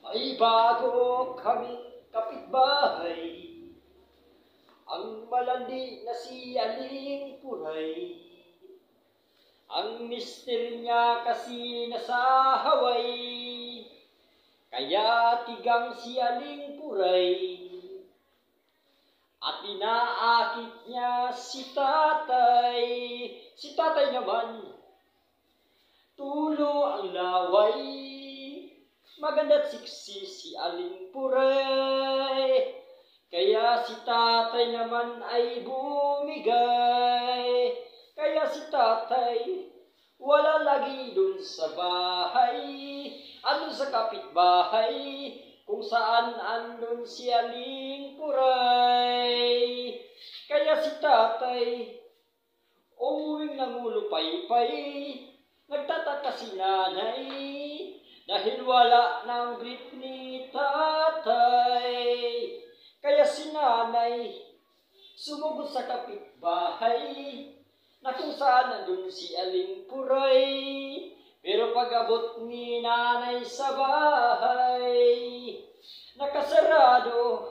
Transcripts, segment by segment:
May bago kaming kapitbahay, ang malandi na si Aling Puray. Ang mister niya kasi nasa Hawaii, kaya tigang si Aling Puray. At inaakit niya si tatay. Si tatay naman, tulo ang laway. Maganda't siksi si Aling Puray, kaya si tatay naman ay bumigay. Kaya si tatay wala lagi dun sa bahay, andun sa kapitbahay, kung saan andun si Aling Puray. Kaya si tatay umuwing nangulupay-pay, nagtataka si nanay, dahil wala ng brief ni tatay. Kaya si nanay sumugod sa kapitbahay, na kung saan nandun si Aling Puray. Pero pag-abot ni nanay sa bahay, nakasarado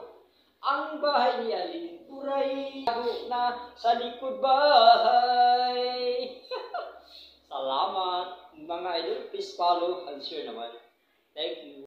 ang bahay ni Aling Puray, na sa likod bahay. Salamat mga idol, please follow and share naman. Thank you.